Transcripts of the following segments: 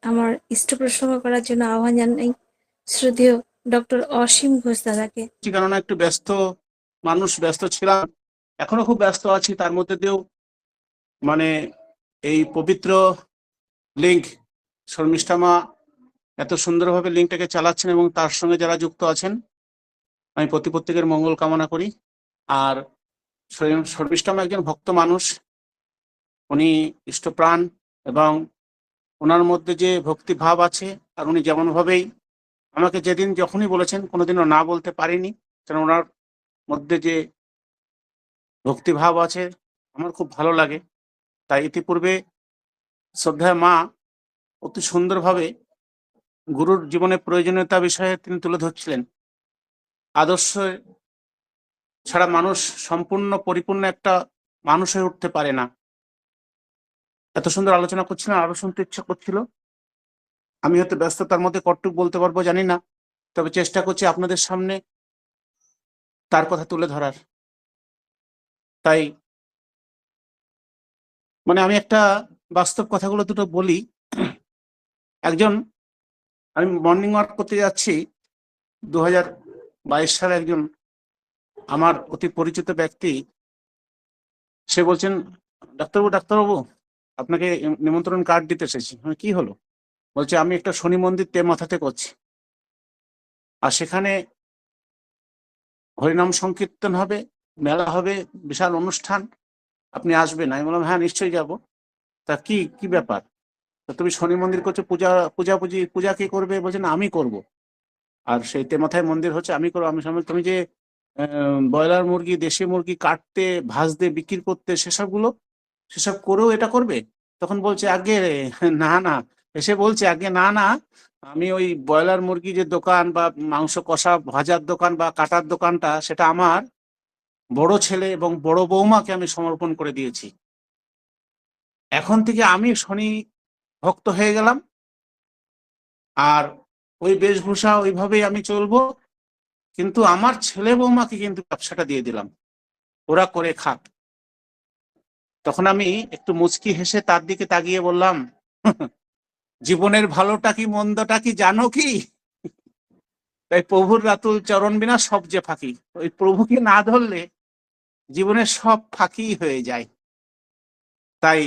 আমার ইষ্ট প্রসঙ্গ করার জন্য আহ্বান জানাই শ্রদ্ধেয় ডক্টর অসীম ঘোষ দাদাকে। কেননা একটু ব্যস্ত মানুষ, ব্যস্ত ছিলাম, এখনো খুব ব্যস্ত আছি। তার মধ্যে দিয়েও মানে এই পবিত্র লিঙ্ক শর্মিষ্ঠা মা এত সুন্দরভাবে লিঙ্কটাকে চালাচ্ছেন এবং তার সঙ্গে যারা যুক্ত আছেন, আমি প্রত্যেকের মঙ্গল কামনা করি। আর শর্মিষ্ঠা মা একজন ভক্ত মানুষ, উনি ইষ্টপ্রাণ এবং ওনার মধ্যে যে ভক্তি ভাব আছে, আর উনি যেমন ভাবেই আমাকে যেদিন যখনই বলেছেন কোনোদিনও না বলতে পারিনি, কারণ ওনার মধ্যে যে ভক্তিভাব আছে আমার খুব ভালো লাগে। তাই ইতিপূর্বে শ্রদ্ধা মা অতি সুন্দরভাবে গুরুর জীবনে প্রয়োজনীয়তা বিষয়ে তিনি তুলে ধরছিলেন। আদর্শ ছাড়া মানুষ সম্পূর্ণ পরিপূর্ণ একটা মানুষ হয়ে উঠতে পারে না। এত সুন্দর আলোচনা করছিলেন, আরো শুনতে ইচ্ছা করছিল। আমি হয়তো ব্যস্ততার মধ্যে কতটুকু বলতে পারবো জানি না, তবে চেষ্টা করছি আপনাদের সামনে তার কথা তুলে ধরার। তাই আমি একটা বাস্তব কথাগুলো দুটো বলি। আমি মর্নিং ওয়াক করতে যাচ্ছি 2022 সালে। একজন আমার অতি পরিচিত ব্যক্তি, সে বলছেন, ডাক্তারবাবু আপনাকে নিমন্ত্রণ কার্ড দিতে এসেছি। কি হলো? বলছে আমি একটা শনি মন্দির মাথাতে করছি, আর সেখানে হরিনাম সংকীর্তন হবে, মেলা হবে, বিশাল অনুষ্ঠান, আপনি আসবেন? আমি বললাম হ্যাঁ নিশ্চয়ই যাব। তা কি কি ব্যাপার? তুমি শনি মন্দির করছো, পূজা কে করবে? বলছে না আমি করব। আর সেই মাথায় মন্দির হচ্ছে, আমি করবো। আমি সামনে তুমি যে ব্রয়লার মুরগি, দেশি মুরগি কাটতে, ভাজতে, বিক্রি করতে, সেসব করেও এটা করবে? তখন বলছে আগে না না, এসে বলছে আগে না না, আমি ওই ব্রয়লার মুরগি যে দোকান বা মাংস কষা ভাজার দোকান বা কাটার দোকানটা, সেটা আমার বড় ছেলে এবং বড় বৌমাকে আমি সমর্পণ করে দিয়েছি। এখন থেকে আমি শনি ভক্ত হয়ে গেলাম, আর ওই বেশভূষা ওইভাবেই আমি চলবো, কিন্তু আমার ছেলে বৌমাকে কিন্তু ব্যবসাটা দিয়ে দিলাম, ওরা করে খাক। তখন আমি একটু মুচকি হেসে তার দিকে তাকিয়ে বললাম, জীবনের ভালোটা কি মন্দটা কি জানো কি? তাই প্রভুর রাতুল চরণ বিনা সব যে ফাঁকি। ওই প্রভুকে না ধরলে জীবনের সব ফাঁকি হয়ে যায়। তাই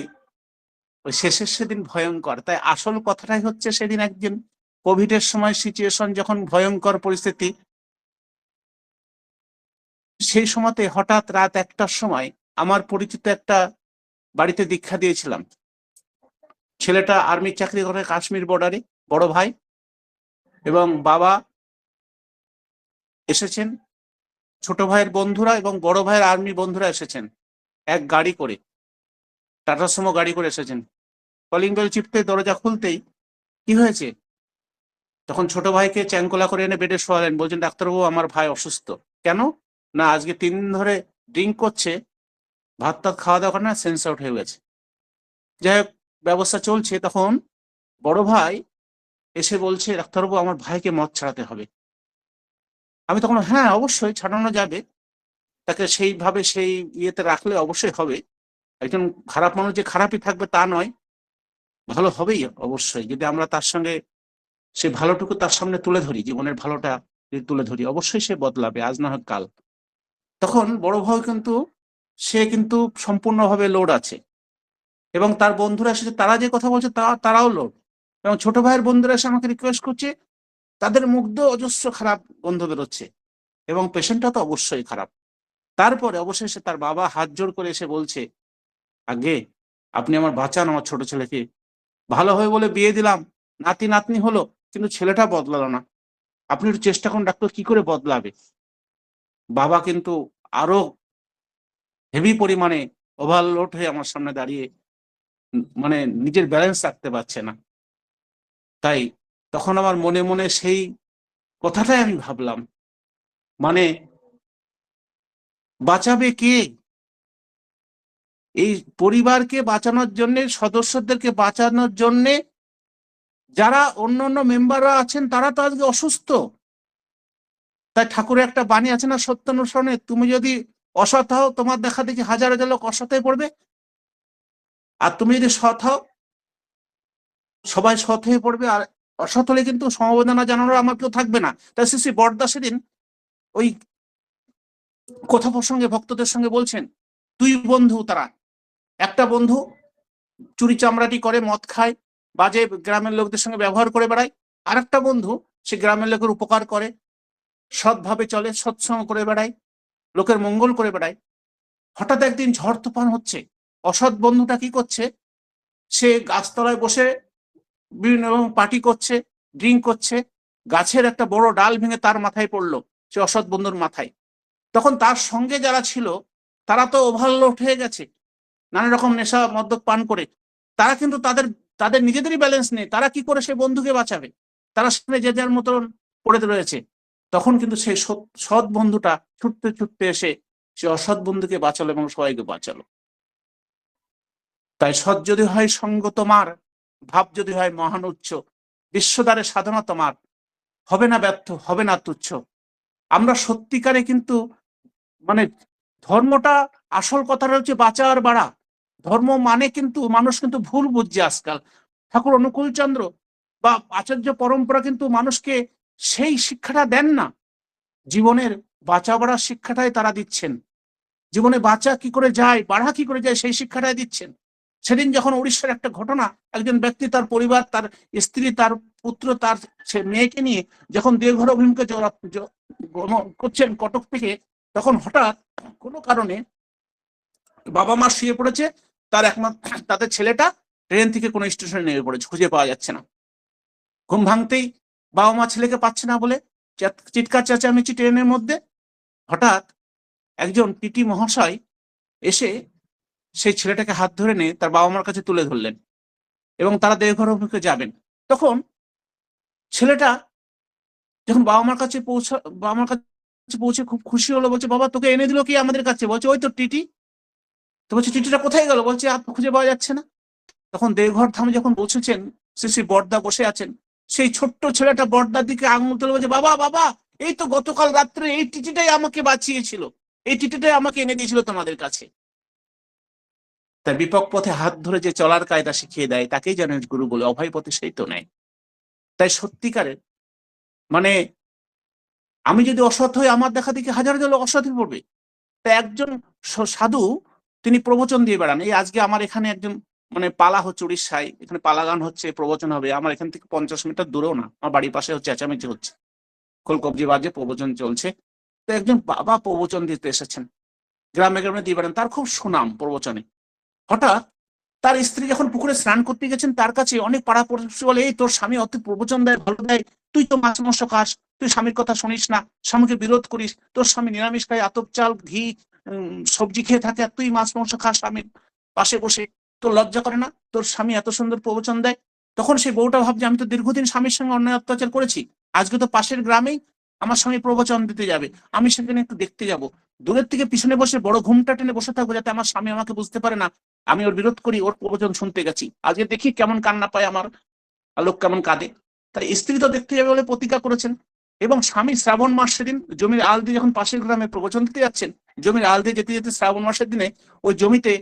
ওই শেষের সেদিন ভয়ঙ্কর। তাই আসল কথাটাই হচ্ছে, সেদিন একদিন কোভিডের সময় সিচুয়েশন যখন ভয়ঙ্কর পরিস্থিতি, সেই সময়তে হঠাৎ রাত 1টার সময় আমার পরিচিত একটা বাড়িতে দীক্ষা দিয়েছিলাম। ছেলেটা আর্মির চাকরি করে কাশ্মীর বর্ডারে, বড় ভাই এবং বাবা এসেছেন, ছোট ভাইয়ের বন্ধুরা এবং বড় ভাইয়ের আর্মি বন্ধুরা এসেছেন এক গাড়ি করে, টাটা সুমো গাড়ি করে এসেছেন। কলিং বেল চিপতে দরজা খুলতেই কি হয়েছে, তখন ছোট ভাইকে চ্যাংকোলা করে এনে বেডে শোয়ালেন। বলছেন ডাক্তারবাবু আমার ভাই অসুস্থ। কেন? না আজকে 3 দিন ধরে ড্রিঙ্ক করছে, ভাত টাত খাওয়া দাওয়া করে না, সেন্স আউট হয়ে গেছে। যাই হোক, ব্যবস্থা চলছে। তখন বড় ভাই এসে বলছে ডাক্তারবাবু আমার ভাইকে মদ ছাড়াতে হবে। আমি তখন হ্যাঁ অবশ্যই ছাড়ানো যাবে, তাকে সেইভাবে সেই ইয়েতে রাখলে অবশ্যই হবে। একজন খারাপ মানুষ যে খারাপই থাকবে তা নয়, ভালো হবেই অবশ্যই, যদি আমরা তার সঙ্গে সে ভালোটুকু তার সামনে তুলে ধরি, জীবনের ভালোটা যদি তুলে ধরি, অবশ্যই সে বদলাবে, আজ না হোক কাল। তখন বড় ভাই কিন্তু সে কিন্তু সম্পূর্ণভাবে লোড আছে, এবং তার বন্ধুরা এসেছে, তারা যে কথা বলছে তারাও লোড, এবং ছোট ভাইয়ের বন্ধুরা এসে আমাকে রিকোয়েস্ট করছে, তাদের মুখ দিয়ে অজস্র খারাপ গন্ধ বেরোচ্ছে, এবং পেশেন্টটা তো অবশ্যই খারাপ। তারপরে অবশেষে তার বাবা হাত জোড় করে এসে বলছে, আগে আপনি আমার বাঁচান, আমার ছোট ছেলেকে। ভালো হবে বলে বিয়ে দিলাম, নাতি নাতনি হলো, কিন্তু ছেলেটা বদলালো না। আপনি একটু চেষ্টা করুন ডাক্তার, কি করে বদলাবে? বাবা কিন্তু আরো হেভি পরিমাণে ওভারলোড হয়ে আমার সামনে দাঁড়িয়ে নিজের ব্যালেন্স রাখতে পারছে না। তাই তখন আমার মনে মনে সেই কথাটাই আমি ভাবলাম, মানে বাঁচাবে কে? এই পরিবারকে বাঁচানোর জন্য, সদস্যদেরকে বাঁচানোর জন্য যারা অন্য অন্য মেম্বাররা আছেন তারা তো আজকে অসুস্থ। তাই ঠাকুরের একটা বাণী আছে না, সত্যানুসরণে, তুমি যদি অসৎ হও তোমার দেখা দেখি হাজার হাজার লোক অসৎ হয়ে পড়বে, আর তুমি যদি সৎ হও সবাই সৎ হয়ে পড়বে, আর অসৎ হলে কিন্তু সমবেদনা জানানোর আমার কেউ থাকবে না। তাই শ্রী শ্রী বরদা সেদিন ওই কথা প্রসঙ্গে ভক্তদের সঙ্গে বলছেন, দুই বন্ধু তারা, একটা বন্ধু চুরি চামড়াটি করে, মদ খায়, বাজে গ্রামের লোকদের সঙ্গে ব্যবহার করে বেড়ায়, আর একটা বন্ধু সে গ্রামের লোকের উপকার করে, সৎভাবে চলে, সৎসঙ্গ করে বেড়ায়, লোকের মঙ্গল করে বেড়ায়। হঠাৎ একদিন ঝড় তুফান হচ্ছে, অসৎ বন্ধুটা কি করছে, সে গাছতলায় বসে বিভিন্ন পার্টি করছে, ড্রিঙ্ক করছে, গাছের একটা বড় ডাল ভেঙে তার মাথায় পড়লো, সে অসৎ বন্ধুর মাথায়। তখন তার সঙ্গে যারা ছিল তারা তো ওভারলোড হয়ে গেছে নানা রকম নেশা মদ্যপ পান করে, তারা কিন্তু তাদের তাদের নিজেদেরই ব্যালেন্স নেই, তারা কি করে সে বন্ধুকে বাঁচাবে, তারা সেখানে যে যার মতন পড়ে রয়েছে। তখন কিন্তু সেই সৎ বন্ধুটা ছুটতে ছুটতে এসে সে অসৎ বন্ধুকে বাঁচালো এবং সবাইকে বাঁচালো। তাই সৎ যদি হয় সঙ্গ তোমার, ভাব যদি হয় মহান উচ্চ, বিশ্বদ্বারে সাধনা তোমার, হবে না ব্যর্থ, হবে না তুচ্ছ। আমরা সত্যিকারে কিন্তু মানে ধর্মটা, আসল কথাটা হচ্ছে বাঁচা আর বাড়া। ধর্ম মানে কিন্তু মানুষ কিন্তু ভুল বুঝছে আজকাল। ঠাকুর অনুকূলচন্দ্র বা আচার্য পরম্পরা কিন্তু মানুষকে সেই শিক্ষাটা দেন না, জীবনের বাঁচা বাড়ার শিক্ষাটাই তারা দিচ্ছেন। জীবনে বাঁচা কি করে যায়, বাড়া কি করে যায়, সেই শিক্ষাটাই দিচ্ছেন। সেদিন যখন উড়িষ্যার একটা ঘটনা, একজন ব্যক্তি তার পরিবার, তার স্ত্রী, তার পুত্র, তার সে মেয়েকে নিয়ে যখন দেওঘর অভিমুখে করছেন কটক থেকে, তখন হঠাৎ কোনো কারণে বাবা মা শুয়ে পড়েছে, তার একমাত্র তাদের ছেলেটা ট্রেন থেকে কোনো স্টেশনে নেমে পড়েছে, খুঁজে পাওয়া যাচ্ছে না। ঘুম ভাঙতেই বাবা মা ছেলেকে পাচ্ছে না বলে চিৎকার চেঁচামেচি ট্রেনের মধ্যে। হঠাৎ একজন টিটি মহাশয় এসে সেই ছেলেটাকে হাত ধরে নিয়ে তার বাবা মার কাছে তুলে ধরলেন এবং তারা দেওঘর অভিমুখে যাবেন। তখন ছেলেটা যখন বাবা মার কাছে পৌঁছে খুব খুশি হলো, বলছে বাবা তোকে এনে দিল কি আমাদের কাছে? বলছে ওই তো টিটি। তো বলছে টিটিটা কোথায় গেল? বলছে আর খুঁজে পাওয়া যাচ্ছে না। তখন দেওঘর ধামে যখন পৌঁছেছেন, শ্রী শ্রী বড়দা বসে আছেন, সেই ছোট্ট ছেলেটা বড়দার দিকে আঙুল তুলে বলছে বাবা বাবা, এই তো গতকাল রাত্রে এই টিটিটাই আমাকে বাঁচিয়েছিল, এই টিটিটাই আমাকে এনে দিয়েছিল তোমাদের কাছে। তার বিপক পথে হাত ধরে যে চলার কায়দা শিখিয়ে দেয় তাকেই যেন গুরু বলে, অভয় পথে সেই তো নেয়। তাই সত্যিকারের মানে আমি যদি অসৎ হই, আমার দেখা দেখি হাজার হাজার লোক অসৎ হয়ে পড়বে। তাই একজন সাধু তিনি প্রবচন দিয়ে বেড়ান। এই আজকে আমার এখানে একজন পালা হচ্ছে উড়িষ্যায়, এখানে পালা গান হচ্ছে, প্রবচন হবে, আমার এখান থেকে 50 মিটার দূরেও না, আমার বাড়ির পাশে হচ্ছে, চেঁচামেচি হচ্ছে, খোলকবজি বাজে, প্রবচন চলছে। তো একজন বাবা প্রবচন দিতে এসেছেন, গ্রামে গ্রামে দিয়ে বেড়ান, তার খুব সুনাম প্রবচনে। হঠাৎ তার স্ত্রী যখন পুকুরে স্নান করতে গেছেন, তার কাছে অনেক পাড়া পড়শি বলে, এই তোর স্বামী অত প্রবচন দেয়, ভালো দেয়, তুই তো মাছ মাংস খাস, তুই স্বামীর কথা শুনিস না, স্বামীকে বিরোধ করিস, তোর স্বামী নিরামিষ খায়, আতপ চাল ঘি সবজি খেয়ে থাকে, আর তুই মাছ মাংস খাস স্বামীর পাশে বসে, তোর লজ্জা করে না? তোর স্বামী এত সুন্দর প্রবচন দেয়। তখন সেই বউটা ভাবছে, আমি তো দীর্ঘদিন স্বামীর সঙ্গে অন্যায় অত্যাচার করেছি, আজকে তো পাশের গ্রামেই আমার স্বামী প্রবচন দিতে যাবে, আমি সেখানে একটু দেখতে যাব, দূরের থেকে পিছনে বসে বড় ঘুমটা টেনে বসে থাকবো, যাতে আমার স্বামী আমাকে বুঝতে পারে না আমি ওর বিরোধ করি, ওর প্রবচন শুনতে গেছি, আজকে দেখি কেমন কান্না পায় আমার লোক, কেমন কাঁদে। তাই স্ত্রী তো দেখতে যাবে বলে প্রতিজ্ঞা করেছেন, এবং স্বামী শ্রাবণ মাস সেদিন জমির আল দিয়ে যখন পাশের গ্রামে প্রবচন দিতে যাচ্ছেন, জমির আল দিয়ে যেতে যেতে শ্রাবণ মাসের দিনে ওই জমিতে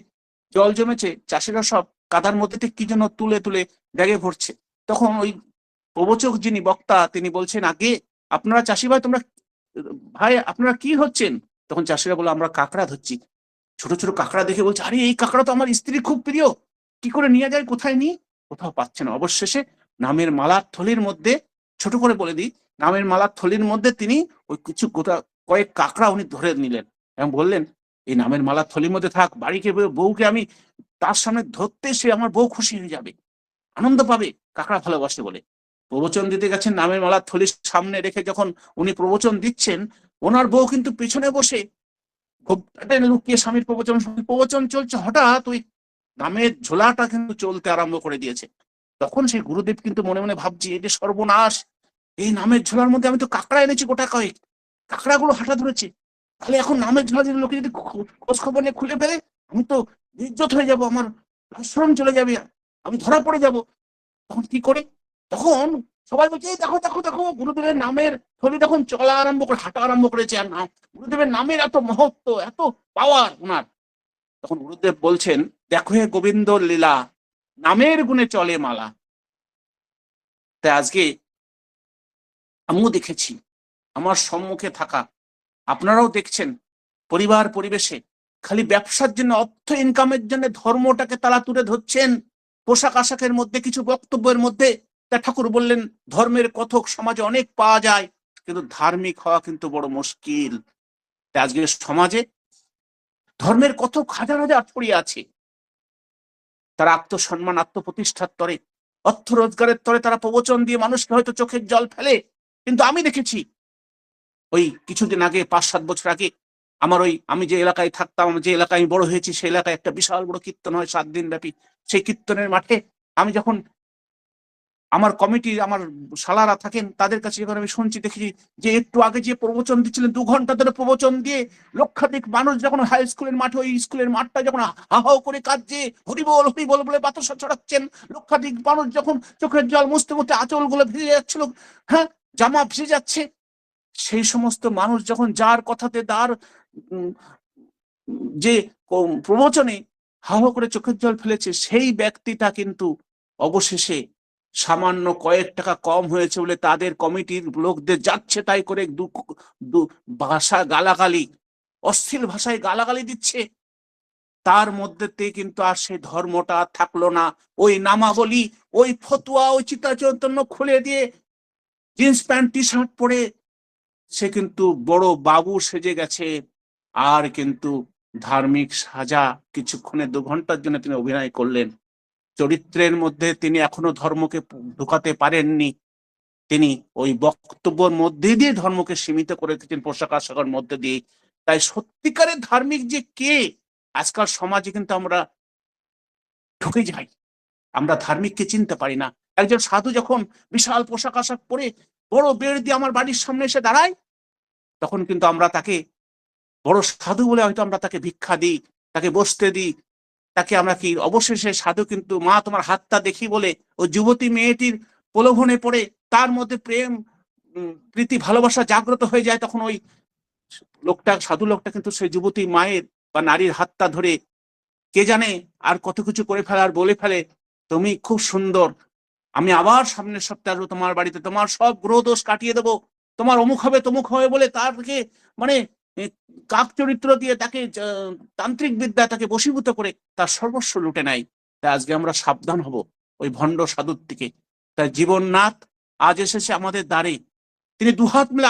জল জমেছে, চাষিরা সব কাদার মধ্যে থেকে কি যেন তুলে তুলে ব্যাগে ভরছে। তখন ওই প্রবচক যিনি বক্তা তিনি বলছেন, আগে আপনারা চাষি ভাই, তোমরা ভাই আপনারা কি হচ্ছেন? তখন চাষিরা বলে, আমরা কাঁকড়া ধরছি। ছোট ছোট কাঁকড়া দেখে বলছে, আরে এই কাঁকড়া তো আমার স্ত্রী খুব প্রিয়, কি করে নিয়ে যায়, কোথায় নিই? কোথাও পাচ্ছে না। অবশেষে নামের মালার থলির মধ্যে, ছোট করে বলে দিই, নামের মালার থলির মধ্যে তিনি ওই কিছু কয়েক কাঁকড়া উনি ধরে নিলেন এবং বললেন, এই নামের মালার থলির মধ্যে থাক, বাড়িকে বউকে আমি তার সামনে ধরতে, সে আমার বউ খুশি হয়ে যাবে, আনন্দ পাবে, কাঁকড়া ভালোবাসে বলে। প্রবচন দিতে গেছেন, নামের মালার থলির সামনে রেখে যখন উনি প্রবচন দিচ্ছেন, ওনার বউ কিন্তু পিছনে বসে লুকিয়ে স্বামীর প্রবচন চলছে। হঠাৎ ওই নামের ঝোলাটা কিন্তু চলতে আরম্ভ করে দিয়েছে। তখন সেই গুরুদেব কিন্তু মনে মনে ভাবছি, এই যে সর্বনাশ, এই নামের ঝোলার মধ্যে আমি তো কাঁকড়া এনেছি গোটা কয়েক, কাঁকড়াগুলো হাঁটা ধরেছে, তাহলে এখন নামের ঝোলা যদি লোকে যদি খোঁজ খবর নিয়ে খুলে ফেলে, আমি তো ইজ্জত হয়ে যাব, আমার আশ্রম চলে যাবে, আমি ধরা পড়ে যাব, তখন কি করে? তখন সবাই বলছে, এই দেখো দেখো দেখো, গুরুদেবের নামের থলি তখন চলা আরম্ভ করে, হাঁটা আরম্ভ করেছে, আর নাম গুরুদেবের নামের এত মহত্ব, এত পাওয়ার ওনার। তখন গুরুদেব বলছেন, দেখো হে গোবিন্দ লীলা, নামের গুণে চলে মালা, তাই আজকে আমিও দেখেছি, আমার সম্মুখে থাকা, আপনারাও দেখছেন, পরিবার পরিবেশে খালি ব্যবসার জন্য, অর্থ ইনকামের জন্য ধর্মটাকে তারা তুলে ধরছেন পোশাক আশাকের মধ্যে, কিছু বক্তব্যের মধ্যে। তা ঠাকুর বললেন ধর্মের কথক সমাজে অনেক পাওয়া যায়, কিন্তু ধার্মিক হওয়া কিন্তু বড় মুশকিল। তাই আজকে সমাজে ধর্মের কথক হাজার হাজার ছড়িয়ে আছে। তারা আত্মসম্মান, আত্মপ্রতিষ্ঠার তরে, অর্থ রোজগারের তরে তারা প্রবচন দিয়ে মানুষকে হয়তো চোখের জল ফেলে। কিন্তু আমি দেখেছি ওই কিছুদিন আগে, 5-7 বছর আগে, আমার আমি যে এলাকায় থাকতাম, যে এলাকায় আমি বড় হয়েছি, সেই এলাকায় একটা বিশাল বড় কীর্তন হয় 7 দিন ব্যাপী। সেই কীর্তনের মাঠে আমি যখন আমার কমিটি, আমার শালারা থাকেন, তাদের কাছে যখন আমি শুনছি, দেখেছি যে একটু আগে যে প্রবচন দিচ্ছিলেন, 2 ঘন্টা ধরে প্রবচন দিয়ে লক্ষাধিক মানুষ যখন হাই স্কুলের মাঠে, ওই স্কুলের মাঠটা যখন হাহাও করে কাঁদছে, হরিবল হরিবল বলে বাতাসা ছড়াচ্ছেন, লক্ষাধিক মানুষ যখন চোখের জল মুছতে মুছতে আঁচল গুলো ভিজে যাচ্ছিল, হ্যাঁ, জামা ভিজে যাচ্ছে, সেই সমস্ত মানুষ যখন যার কথাতে তার যে প্রবচনে হাওয়া করে চোখের জল ফেলেছে, সেই ব্যক্তিটা কিন্তু অবশেষে সামান্য কয়েক টাকা কম হয়েছে বলে তাদের কমিটির লোকদের যাচ্ছে তাই করে ভাষা গালাগালি, অশ্লীল ভাষায় গালাগালি দিচ্ছে। তার মধ্যে কিন্তু আর সেই ধর্মটা থাকলো না। ওই নামাবলী, ওই ফতুয়া, ওই চিতা চৈতন্য খুলে দিয়ে জিন্স প্যান্ট টি শার্ট পরে সে কিন্তু বড় বাবু সেজে গেছে। আর কিন্তু ধার্মিক সাজা কিছুক্ষণে, 2 ঘন্টার জন্য তিনি অভিনয় করলেন। চরিত্রের মধ্যে তিনি এখনো ধর্মকে ঢুকাতে পারেননি। তিনি ওই বক্তব্যের মধ্যে দিয়ে ধর্মকে সীমিত করে রেখেছেন, পোশাক আশাকের মধ্যে দিয়ে। তাই সত্যিকারের ধার্মিক যে কে, আজকাল সমাজে কিন্তু আমরা ঢুকে যাই, আমরা ধার্মিককে চিনতে পারি না। একজন সাধু যখন বিশাল পোশাক আশাক পরে বড় বেড় দিয়ে আমার বাড়ির সামনে এসে দাঁড়ায়, তখন কিন্তু আমরা তাকে বড় সাধু বলে হয়তো আমরা তাকে ভিক্ষা দিই, তাকে বসতে দিই, তাকে আমরা কি, অবশেষে সাধু কিন্তু মা তোমার হাতটা দেখি বলে ওই যুবতী মেয়েটির প্রলোভনে পড়ে তার মধ্যে প্রেম, প্রীতি, ভালোবাসা জাগ্রত হয়ে যায়। তখন ওই লোকটা, সাধু লোকটা কিন্তু সেই যুবতী মায়ের বা নারীর হাতটা ধরে কে জানে আর কত কিছু করে ফেলে, আর বলে ফেলে তুমি খুব সুন্দর, আমি আবার সামনের সপ্তাহে আসবো তোমার বাড়িতে, তোমার সব গ্রহ দোষ কাটিয়ে দেবো, তোমার অমুক হবে তমুক হবে বলে তাকে মানে কাক চরিত্র দিয়ে তাকে তান্ত্রিক বিদ্যা তাকে বশীভূত করে তার সর্বস্ব লুটে নেয়। তাই আজকে আমরা সাবধান হব ওই ভণ্ড সাধুর থেকে। তাই জীবননাথ আজ এসেছে আমাদের দ্বারে, তিনি দুহাত মিলে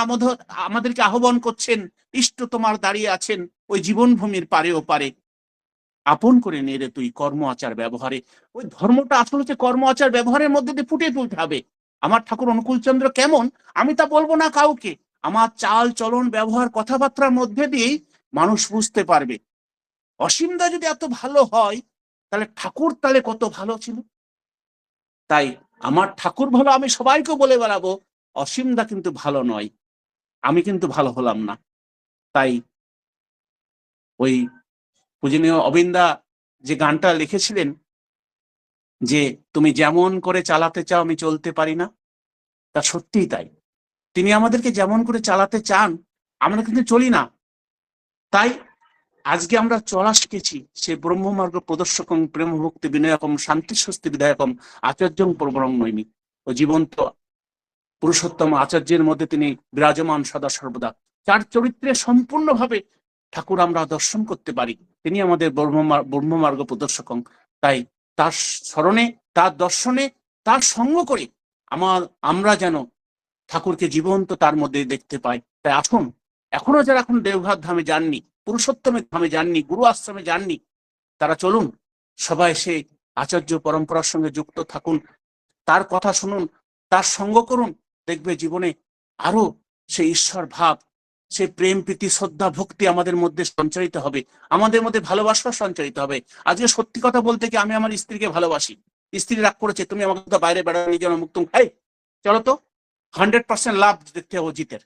আমাদেরকে আহ্বান করছেন, ইষ্ট তোমার দাঁড়িয়ে আছেন ওই জীবনভূমির পারে ও পারে, আপন করে নিয়ে রে তুই কর্ম আচার ব্যবহারে। ওই ধর্মটা আসলে হচ্ছে কর্ম আচার ব্যবহারের মধ্যে দিয়ে ফুটিয়ে তুলতে হবে। আমার ঠাকুর অনুকূলচন্দ্র কেমন, আমি তা বলবো না কাউকে, আমার চাল চলন ব্যবহার কথাবার্তার মধ্যে দিয়েই মানুষ বুঝতে পারবে। অসীমদা যদি এত ভালো হয়, তাহলে ঠাকুর তাহলে কত ভালো ছিল। তাই আমার ঠাকুর ভালো, আমি সবাইকে বলে বেড়াবো, অসীমদা কিন্তু ভালো নয়, আমি কিন্তু ভালো হলাম না। তাই ওই পূজনীয় অবিন্দা যে গানটা লিখেছিলেন যে তুমি যেমন করে চালাতে চাও আমি চলতে পারি না, তা সত্যিই তাই। তিনি আমাদেরকে যেমন করে চালাতে চান, আমরা কিন্তু চলি না। তাই আজকে আমরা চলা শিখেছি সে ব্রহ্মমার্গ প্রদর্শকম প্রেম ভক্তি বিনয়কম শান্তি স্বস্তি বিধায়কম আচার্যং প্রবরং নৈমি। ও জীবন্ত পুরুষোত্তম আচার্যের মধ্যে তিনি বিরাজমান সদা সর্বদা। তার চরিত্রে সম্পূর্ণভাবে ঠাকুর আমরা দর্শন করতে পারি, তিনি আমাদের ব্রহ্মমার্গ প্রদর্শকং। তাই তার স্মরণে, তার দর্শনে, তার সঙ্গ করে আমরা যেন ঠাকুরকে জীবন্ত তার মধ্যে দেখতে পাই। তাই আসুন, এখনো যারা এখন দেওঘর ধামে যাননি, পুরুষোত্তমের ধামে যাননি, গুরু আশ্রমে যাননি, তারা চলুন, সবাই সেই আচার্য পরম্পরার সঙ্গে যুক্ত থাকুন, তার কথা শুনুন, তার সঙ্গ করুন, দেখবে জীবনে আরো সেই ঈশ্বর ভাব, সে প্রেম প্রীতি শ্রদ্ধা ভক্তি আমাদের মধ্যে সঞ্চারিত হবে, আমাদের মধ্যে ভালোবাসা সঞ্চারিত হবে। আজকে সত্যি কথা বলতে কি, আমি আমার স্ত্রীকে ভালোবাসি, স্ত্রী রাগ করেছে, তুমি আমাকে তো বাইরে বেড়ানো নিয়ে যাও, মুক্ত খাই, চলো তো 100% লাভ দেখতে হবে জিতের,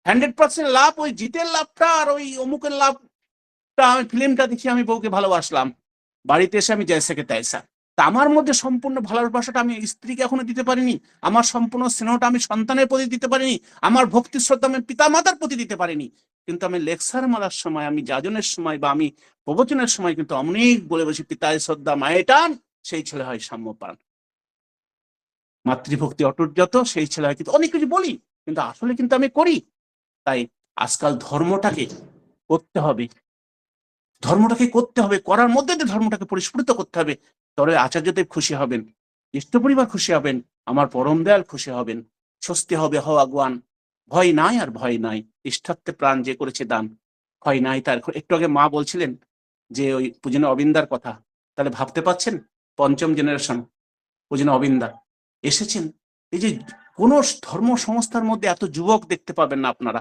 100% লাভ, ওই জিতের লাভটা আর ওই অমুকের লাভটা, আমি ফিল্মটা দেখি আমি বউকে ভালোবাসলাম, বাড়িতে এসে আমি জয়সেকে তাইসা। তা আমার মধ্যে সম্পূর্ণ ভালোবাসাটা আমি স্ত্রীকে এখনো দিতে পারিনি, আমার সম্পূর্ণ স্নেহটা আমি সন্তানের প্রতি দিতে পারিনি, আমার ভক্তি শ্রদ্ধা আমি পিতা মাতার প্রতি দিতে পারিনি। কিন্তু আমি লেকচার মারার সময়, আমি যাজনের সময় বা আমি প্রবচনের সময় কিন্তু অনেক বলে বসি পিতায় শ্রদ্ধা মায়ে টান, সেই ছেলে হয় সাম্যপান। মাতৃভক্তি অটুট যত সেই ছেলে হয়। কিন্তু অনেক কিছু বলি, কিন্তু আসলে কিন্তু আমি করি। তাই আজকাল ধর্মটাকে করতে হবে, ধর্মটাকে করতে হবে, করার মধ্যে দিয়ে ধর্মটাকে পরিস্ফুটিত করতে হবে। তবে আচার্যদেব খুশি হবেন, ইষ্ট পরিবার খুশি হবেন, আমার পরম দয়াল খুশি হবেন। স্বস্তি হবে হওয়াগুয়ান, ভয় নাই আর ভয় নাই, ইষ্টার্থে প্রাণ যে করেছে দান, ভয় নাই তার। একটু আগে মা বলছিলেন যে ওই পূজনীয় অবিন্দার কথা, তাহলে ভাবতে পারছেন পঞ্চম জেনারেশন পূজনীয় অবিন্দা এসেছেন। এই যে কোন ধর্ম সংস্থার মধ্যে এত যুবক দেখতে পাবেন না আপনারা,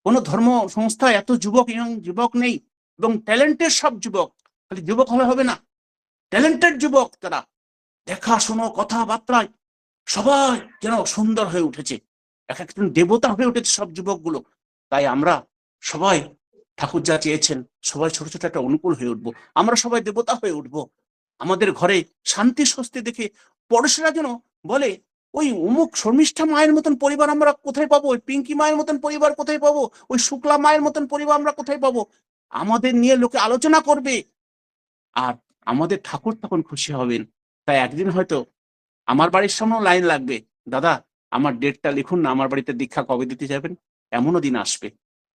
কোন ধর্ম সংস্থায় এত যুবক এবং যুবক নেই, এবং ট্যালেন্টেড সব যুবক, খালি যুবক হলে হবে না, ট্যালেন্টেড যুবক তারা, দেখাশোনো কথাবার্তায় সবাই যেন সুন্দর হয়ে উঠেছে, এক একজন দেবতা হয়ে উঠেছে সব যুবকগুলো। তাই আমরা সবাই, ঠাকুর যা চেয়েছেন, সবাই ছোট ছোট একটা অনুকূল হয়ে উঠবো, আমরা সবাই দেবতা হয়ে উঠবো। আমাদের ঘরে শান্তি স্বস্তি দেখে পড়োশিরা যেন বলে, ওই অমুক শর্মিষ্ঠা মায়ের মতন পরিবার আমরা কোথায় পাবো, ওই পিঙ্কি মায়ের মতন পরিবার কোথায় পাবো, ওই শুক্লা মায়ের মতন পরিবার আমরা কোথায় পাবো। আমাদের নিয়ে লোকে আলোচনা করবে, আর আমাদের ঠাকুর তখন খুশি হবেন। তাই একদিন হয়তো আমার বাড়ির সামনেও লাইন লাগবে, দাদা আমার ডেটটা লিখুন না, আমার বাড়িতে দীক্ষা কবে দিতে যাবেন, এমনও দিন আসবে।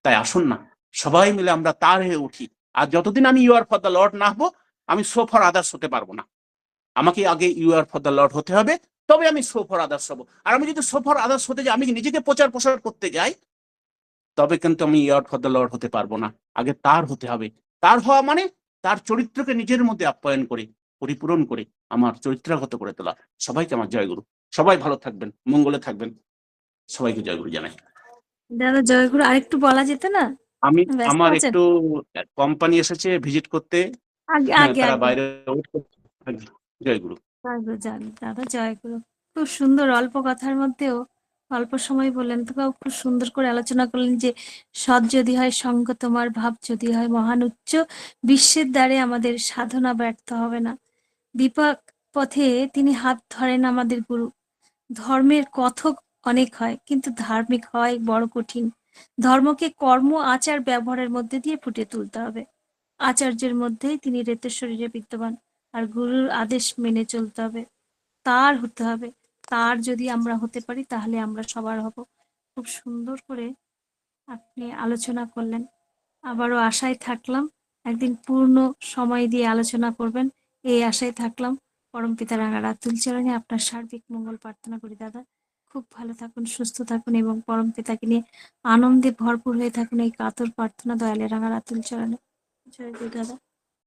তাই আসুন না, সবাই মিলে আমরা তার হয়ে উঠি। আর যতদিন আমি you are for the Lord না হবো, আমি সো ফর আদার্স হতে পারবো না। আমাকে আগে you are for the Lord হতে হবে, তবে আমি সো ফর আদার্স হবো। আর আমি যদি সো ফর আদার্স হতে যাই, আমি নিজেকে প্রচার প্রসার করতে যাই, তবে কিন্তু আমি you are for the Lord হতে পারবো না। আগে তার হতে হবে। তার হওয়া মানে তার চরিত্রকে নিজের মধ্যে আপ্যায়ন করে, পরিপূরণ করে, আমার চরিত্রাগত করে তোলা। সবাইকে আমার জয়গুরু। সবাই ভালো থাকবেন, মঙ্গলে থাকবেন, সবাইকে জয়গুরু জানাই। দাদা জয়গুরু আরেকটু বলা যেত না? আমি ব্যস্ত আমার আছেন? একটু কোম্পানি এসেছে ভিজিট করতে, আগে হ্যাঁ আগে তারা আগে বাইরে wait করছে। জয়গুরু। জয়গুরু যান দাদা, জয়গুরু। খুব সুন্দর, অল্প কথার মধ্যেও অল্প সময় বললেন তো, খুব সুন্দর করে আলোচনা করলেন যে সৎ যদি হয় সঙ্গ তোমার, ভাব যদি হয় মহান উচ্চ, বিশ্বের দ্বারে আমাদের সাধনা ব্যর্থ হবে না। বিপাক পথে তিনি হাত ধরেন আমাদের গুরু। ধর্মের কথক অনেক হয়, কিন্তু ধার্মিক হয় বড় কঠিন। ধর্মকে কর্ম আচার ব্যবহারের মধ্যে দিয়ে ফুটিয়ে তুলতে হবে। আচার্যের মধ্যেই তিনি রেতের শরীরে বিদ্যমান, আর গুরুর আদেশ মেনে চলতে হবে, তার হতে হবে। তার যদি আমরা হতে পারি তাহলে আমরা সবার হব। খুব সুন্দর করে আপনি আলোচনা করলেন। আবারও আশায় থাকলাম একদিন পূর্ণ সময় দিয়ে আলোচনা করবেন, এই আশায় থাকলাম। পরমপিতা রাঙা রাতুল চরণে আপনার সার্বিক মঙ্গল প্রার্থনা করি দাদা। খুব ভালো থাকুন, সুস্থ থাকুন এবং পরমপিতাকে নিয়ে আনন্দে ভরপুর হয়ে থাকুন, এই কাতর প্রার্থনা দয়ালের রাঙা রাতুল চরণে। জয় গুরু দাদা।